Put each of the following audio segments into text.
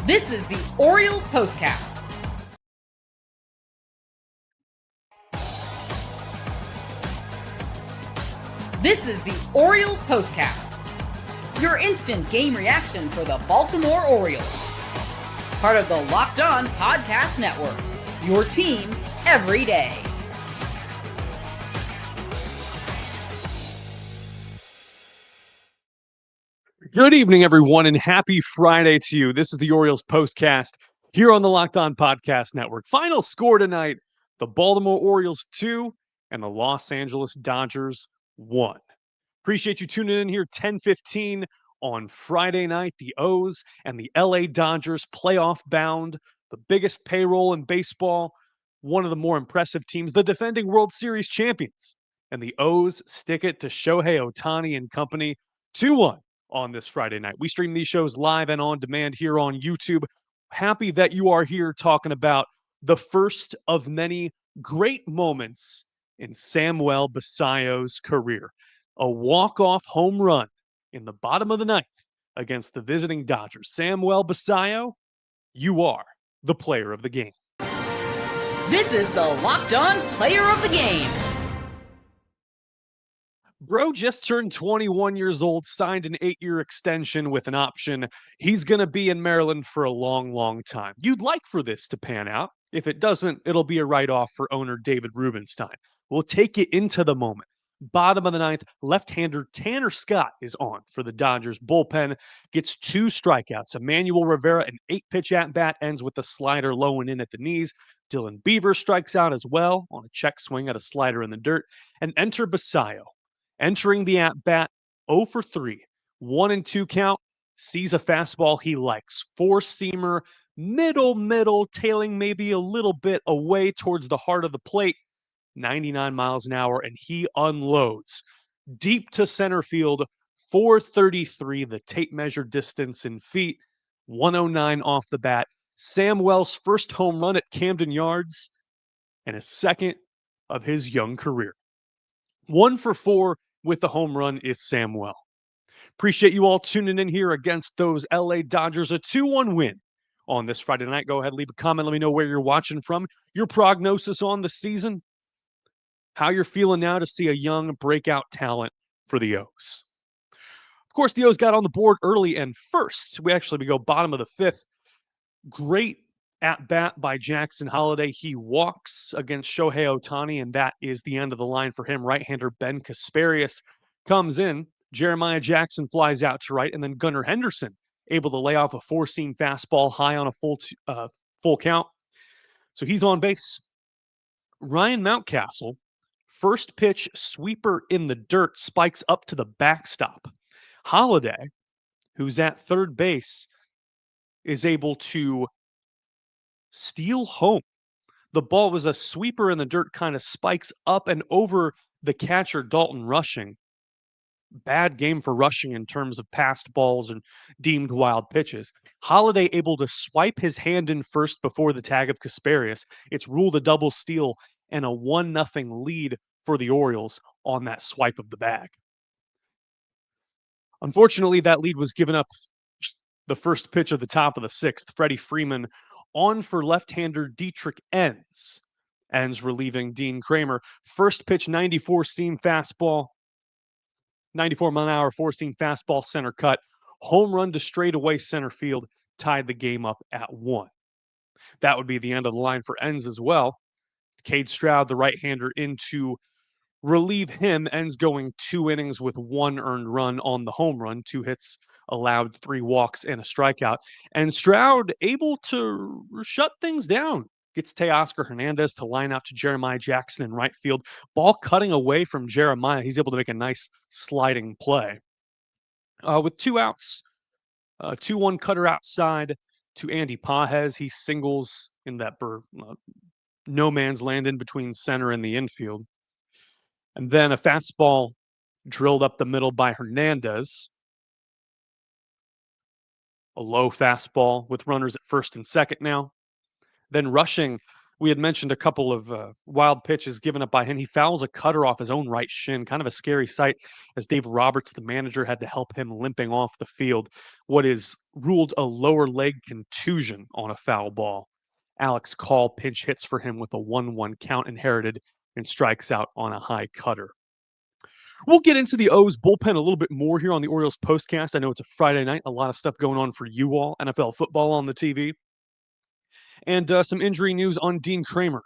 This is the Orioles POSTCAST. This is the Orioles POSTCAST. Your instant game reaction for the Baltimore Orioles. Part of the Locked On Podcast Network. Your team every day. Good evening, everyone, and happy Friday to you. This is the Orioles POSTCAST here on the Locked On Podcast Network. Final score tonight, the Baltimore Orioles 2 and the Los Angeles Dodgers 1. Appreciate you tuning in here 10:15 on Friday night. The O's and the LA Dodgers playoff bound, the biggest payroll in baseball, one of the more impressive teams, the defending World Series champions. And the O's stick it to Shohei Ohtani and company 2-1. On this Friday night. We stream these shows live and on demand here on YouTube. Happy that you are here talking about the first of many great moments in Samuel Basallo's career. A walk-off home run in the bottom of the ninth against the visiting Dodgers. Samuel Basallo, you are the player of the game. This is the Locked On Player of the Game. Bro just turned 21 years old, signed an 8-year extension with an option. He's going to be in Maryland for a long, long time. You'd like for this to pan out. If it doesn't, it'll be a write-off for owner David Rubenstein. We'll take it into the moment. Bottom of the ninth, left-hander Tanner Scott is on for the Dodgers. Bullpen gets 2 strikeouts. Emmanuel Rivera, an 8-pitch at-bat, ends with a slider low and in at the knees. Dylan Beaver strikes out as well on a check swing at a slider in the dirt. And enter Basallo. Entering the at-bat, 0 for 3, 1-2 count, sees a fastball he likes. 4-seamer, middle, tailing maybe a little bit away towards the heart of the plate, 99 miles an hour, and he unloads. Deep to center field, 433, the tape measure distance in feet, 109 off the bat. Samuel's first home run at Camden Yards, and his second of his young career. 1 for 4 with the home run is Samuel. Appreciate you all tuning in here against those LA Dodgers. A 2-1 win on this Friday night. Go ahead, leave a comment. Let me know where you're watching from. Your prognosis on the season. How you're feeling now to see a young breakout talent for the O's. Of course, the O's got on the board early and first. We go bottom of the 5th. Great at-bat by Jackson Holliday. He walks against Shohei Ohtani, and that is the end of the line for him. Right-hander Ben Kasparius comes in. Jeremiah Jackson flies out to right, and then Gunnar Henderson able to lay off a 4-seam fastball high on a full count. So he's on base. Ryan Mountcastle, first pitch sweeper in the dirt, spikes up to the backstop. Holliday, who's at third base, is able to steal home. The ball was a sweeper in the dirt, kind of spikes up and over the catcher, Dalton Rushing. Bad game for Rushing in terms of passed balls and deemed wild pitches. Holliday able to swipe his hand in first before the tag of Kasparius. It's ruled a double steal and a 1-0 lead for the Orioles on that swipe of the bag. Unfortunately, that lead was given up the first pitch of the top of the 6th. Freddie Freeman on for left-hander Dietrich Enns. Enns relieving Dean Kremer. First pitch, 94-seam fastball. 94-mile-an-hour 4-seam fastball, center cut. Home run to straightaway center field. Tied the game up at 1. That would be the end of the line for Enns as well. Cade Stroud, the right-hander, in to relieve him. Enns going 2 innings with 1 earned run on the home run. 2 hits allowed, 3 walks, and a strikeout. And Stroud able to shut things down. Gets Teoscar Hernandez to line out to Jeremiah Jackson in right field. Ball cutting away from Jeremiah. He's able to make a nice sliding play. With 2 outs, 2-1 cutter outside to Andy Pages. He singles in that no man's land in between center and the infield. And then a fastball drilled up the middle by Hernandez. A low fastball with runners at first and second now. Then Rushing We had mentioned a couple of wild pitches given up by him. He fouls a cutter off his own right shin, kind of a scary sight as Dave Roberts, the manager, had to help him limping off the field. What is ruled a lower leg contusion on a foul ball. Alex Call pinch hits for him with a 1-1 count inherited and strikes out on a high cutter. We'll get into the O's bullpen a little bit more here on the Orioles postcast. I know it's a Friday night, a lot of stuff going on for you all, NFL football on the TV, and some injury news on Dean Kremer.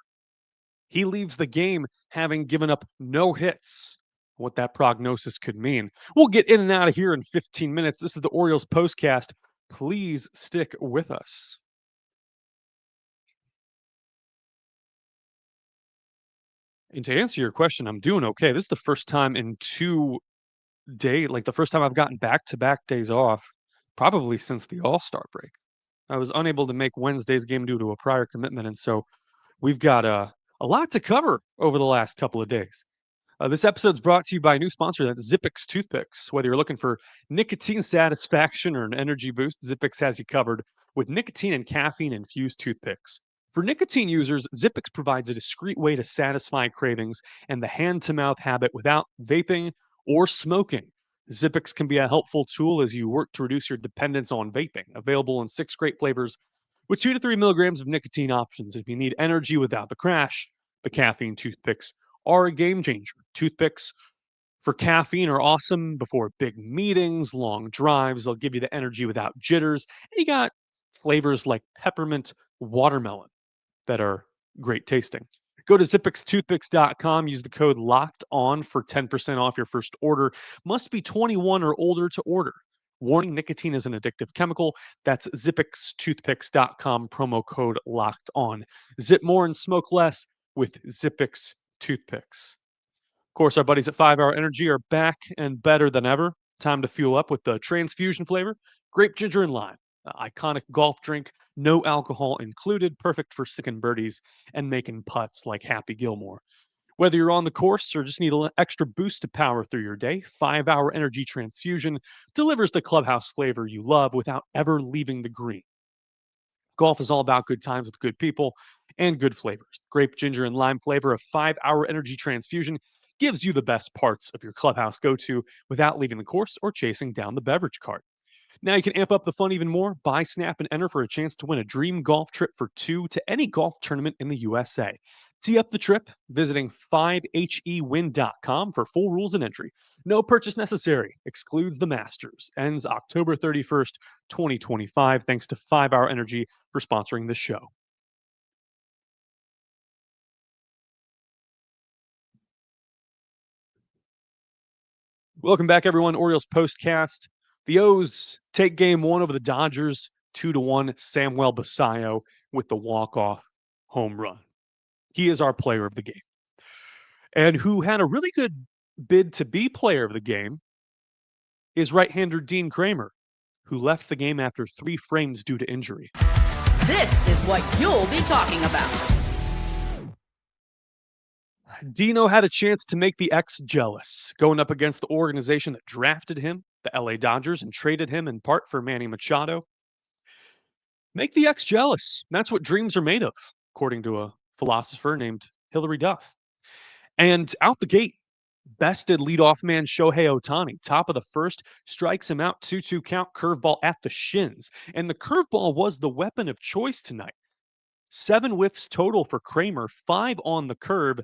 He leaves the game having given up no hits. What that prognosis could mean. We'll get in and out of here in 15 minutes. This is the Orioles postcast. Please stick with us. And to answer your question, I'm doing okay. This is the first time in 2 days, like the first time I've gotten back-to-back days off, probably since the All-Star break. I was unable to make Wednesday's game due to a prior commitment, and so we've got a lot to cover over the last couple of days. This episode is brought to you by a new sponsor, that's Zippix Toothpicks. Whether you're looking for nicotine satisfaction or an energy boost, Zippix has you covered with nicotine and caffeine infused toothpicks. For nicotine users, Zippix provides a discreet way to satisfy cravings and the hand to mouth habit without vaping or smoking. Zippix can be a helpful tool as you work to reduce your dependence on vaping. Available in 6 great flavors with 2 to 3 milligrams of nicotine options. If you need energy without the crash, the caffeine toothpicks are a game changer. Toothpicks for caffeine are awesome before big meetings, long drives. They'll give you the energy without jitters. And you got flavors like peppermint watermelon that are great tasting. Go to zippixtoothpicks.com. Use the code locked on for 10% off your first order. Must be 21 or older to order. Warning, nicotine is an addictive chemical. That's zippixtoothpicks.com, promo code locked on. Zip more and smoke less with Zippix toothpicks. Of course, our buddies at 5 Hour Energy are back and better than ever. Time to fuel up with the transfusion flavor, grape ginger and lime. Iconic golf drink, no alcohol included, perfect for sicking birdies and making putts like Happy Gilmore. Whether you're on the course or just need an extra boost to power through your day, 5 Hour Energy Transfusion delivers the clubhouse flavor you love without ever leaving the green. Golf is all about good times with good people and good flavors. Grape, ginger, and lime flavor of 5 Hour Energy Transfusion gives you the best parts of your clubhouse go-to without leaving the course or chasing down the beverage cart. Now you can amp up the fun even more. Buy, snap, and enter for a chance to win a dream golf trip for 2 to any golf tournament in the USA. Tee up the trip visiting 5hewin.com for full rules and entry. No purchase necessary. Excludes the Masters. Ends October 31st, 2025. Thanks to 5 Hour Energy for sponsoring this show. Welcome back, everyone. Orioles postcast. The O's take game 1 over the Dodgers, 2-1. Samuel Basallo with the walk-off home run. He is our player of the game. And who had a really good bid to be player of the game is right-hander Dean Kremer, who left the game after 3 frames due to injury. This is what you'll be talking about. Dino had a chance to make the X jealous, going up against the organization that drafted him, the LA Dodgers, and traded him in part for Manny Machado. Make the X jealous. That's what dreams are made of, according to a philosopher named Hilary Duff. And out the gate, bested leadoff man Shohei Ohtani, top of the first, strikes him out, 2-2 count, curveball at the shins. And the curveball was the weapon of choice tonight. 7 whiffs total for Kremer, 5 on the curb,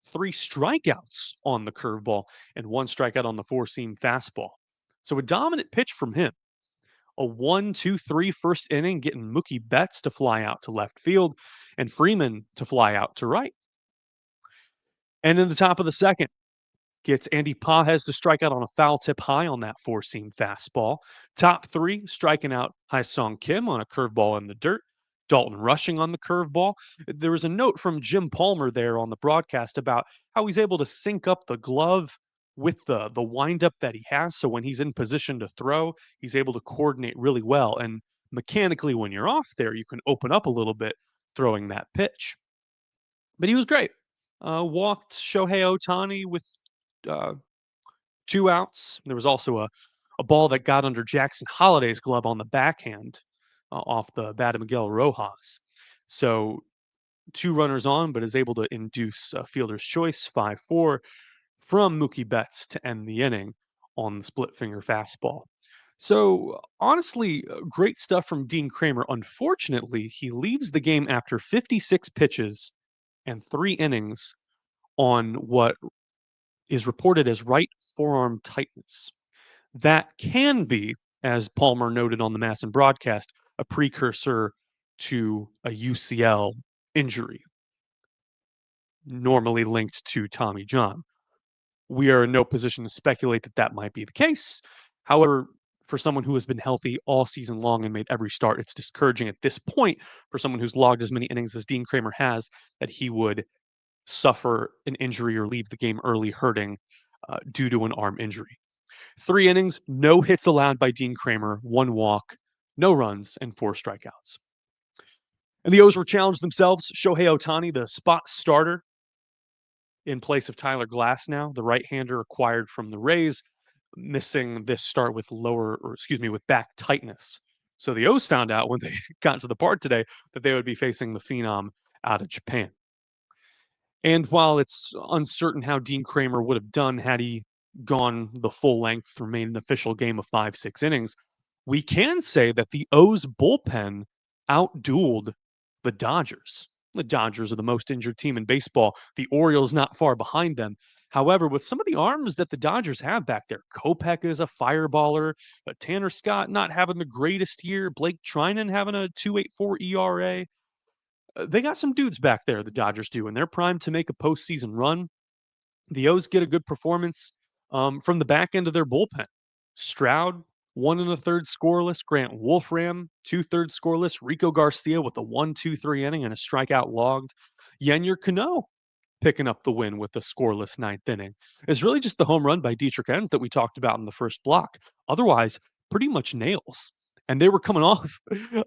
3 strikeouts on the curveball, and 1 strikeout on the 4-seam fastball. So a dominant pitch from him. A 1-2-3 first inning, getting Mookie Betts to fly out to left field and Freeman to fly out to right. And in the top of the second, gets Andy Pages to strike out on a foul tip high on that 4-seam fastball. Top 3, striking out Haesung Kim on a curveball in the dirt. Dalton Rushing on the curveball. There was a note from Jim Palmer there on the broadcast about how he's able to sync up the glove with the windup that he has. So when he's in position to throw, he's able to coordinate really well. And mechanically, when you're off there, you can open up a little bit throwing that pitch. But he was great. Walked Shohei Ohtani with 2 outs. There was also a ball that got under Jackson Holliday's glove on the backhand off the bat of Miguel Rojas. So 2 runners on, but is able to induce a fielder's choice 5-4 from Mookie Betts to end the inning on the split finger fastball. So, honestly, great stuff from Dean Kremer. Unfortunately, he leaves the game after 56 pitches and 3 innings on what is reported as right forearm tightness. That can be, as Palmer noted on the Masson broadcast, a precursor to a UCL injury, normally linked to Tommy John. We are in no position to speculate that that might be the case. However, for someone who has been healthy all season long and made every start, it's discouraging at this point for someone who's logged as many innings as Dean Kremer has that he would suffer an injury or leave the game early hurting due to an arm injury. 3 innings, no hits allowed by Dean Kremer, 1 walk, no runs, and 4 strikeouts. And the O's were challenged themselves. Shohei Ohtani, the spot starter in place of Tyler Glasnow, the right-hander acquired from the Rays, missing this start with with back tightness. So the O's found out when they got to the park today that they would be facing the phenom out of Japan. And while it's uncertain how Dean Kremer would have done had he gone the full length or made an official game of 5, 6 innings, we can say that the O's bullpen outdueled the Dodgers. The Dodgers are the most injured team in baseball. The Orioles not far behind them. However, with some of the arms that the Dodgers have back there, Kopech is a fireballer, but Tanner Scott not having the greatest year, Blake Trinan having a 2.84 ERA. They got some dudes back there, the Dodgers do, and they're primed to make a postseason run. The O's get a good performance from the back end of their bullpen. Stroud, 1 1/3 scoreless. Grant Wolfram, 2/3 scoreless. Rico Garcia with a 1-2-3 inning and a strikeout logged. Yennier Cano picking up the win with the scoreless 9th inning. It's really just the home run by Dietrich Enns that we talked about in the first block. Otherwise, pretty much nails. And they were coming off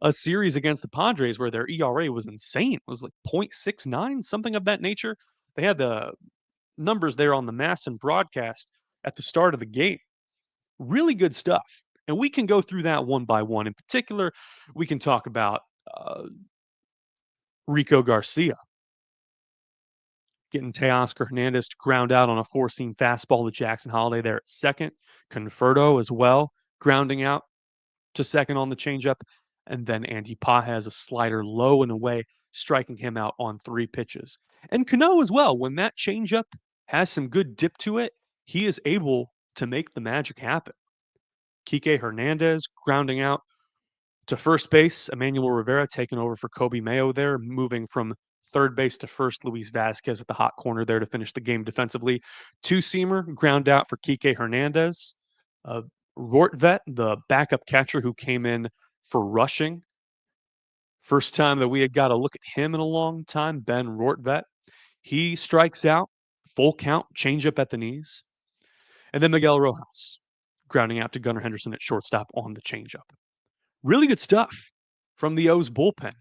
a series against the Padres where their ERA was insane. It was like 0.69, something of that nature. They had the numbers there on the Masson broadcast at the start of the game. Really good stuff. And we can go through that one by one. In particular, we can talk about Rico Garcia getting Teoscar Hernandez to ground out on a 4-seam fastball to Jackson Holiday there at second. Conferto as well, grounding out to second on the changeup. And then Andy Pages a slider low and away, striking him out on 3 pitches. And Cano as well, when that changeup has some good dip to it, he is able to make the magic happen. Kike Hernandez grounding out to first base. Emmanuel Rivera taking over for Kobe Mayo there, moving from third base to first. Luis Vasquez at the hot corner there to finish the game defensively. 2-seamer ground out for Kike Hernandez. Rortvet, the backup catcher who came in for rushing. First time that we had got a look at him in a long time, Ben Rortvet. He strikes out, full count, changeup at the knees. And then Miguel Rojas grounding out to Gunnar Henderson at shortstop on the changeup. Really good stuff from the O's bullpen.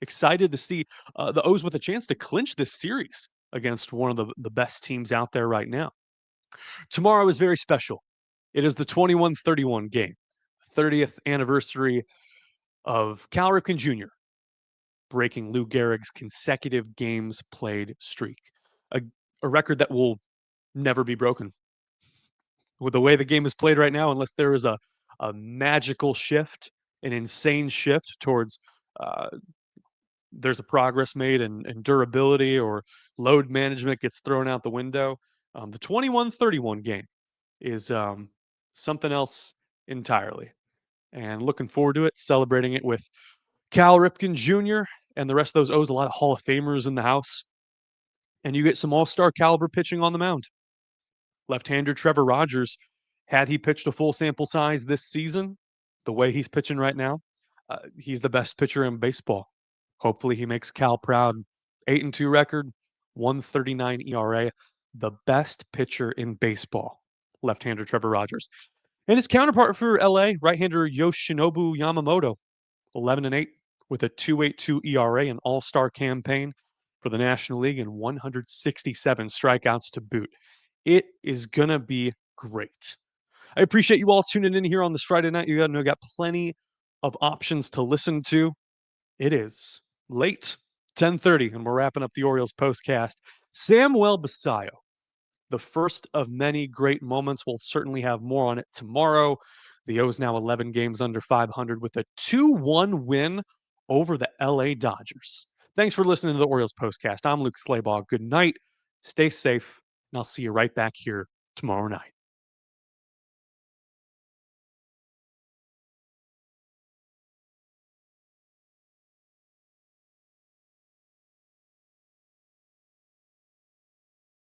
Excited to see the O's with a chance to clinch this series against one of the best teams out there right now. Tomorrow is very special. It is the 21-31 game, 30th anniversary of Cal Ripken Jr. breaking Lou Gehrig's consecutive games played streak, a record that will never be broken. With the way the game is played right now, unless there is a magical shift, an insane shift towards there's a progress made and durability or load management gets thrown out the window. The 21-31 game is something else entirely. And looking forward to it, celebrating it with Cal Ripken Jr. and the rest of those O's, a lot of Hall of Famers in the house. And you get some all-star caliber pitching on the mound. Left-hander Trevor Rogers, had he pitched a full sample size this season, the way he's pitching right now, he's the best pitcher in baseball. Hopefully he makes Cal proud. 8-2 record, 139 ERA, the best pitcher in baseball, left-hander Trevor Rogers. And his counterpart for LA, right-hander Yoshinobu Yamamoto, 11-8 with a 2.82 ERA, an all-star campaign for the National League and 167 strikeouts to boot. It is going to be great. I appreciate you all tuning in here on this Friday night. You got plenty of options to listen to. It is late. 10:30, and we're wrapping up the Orioles postcast. Samuel Basallo, the first of many great moments. We'll certainly have more on it tomorrow. The O's now 11 games under 500 with a 2-1 win over the LA Dodgers. Thanks for listening to the Orioles postcast. I'm Luke Slaybaugh. Good night. Stay safe, and I'll see you right back here tomorrow night.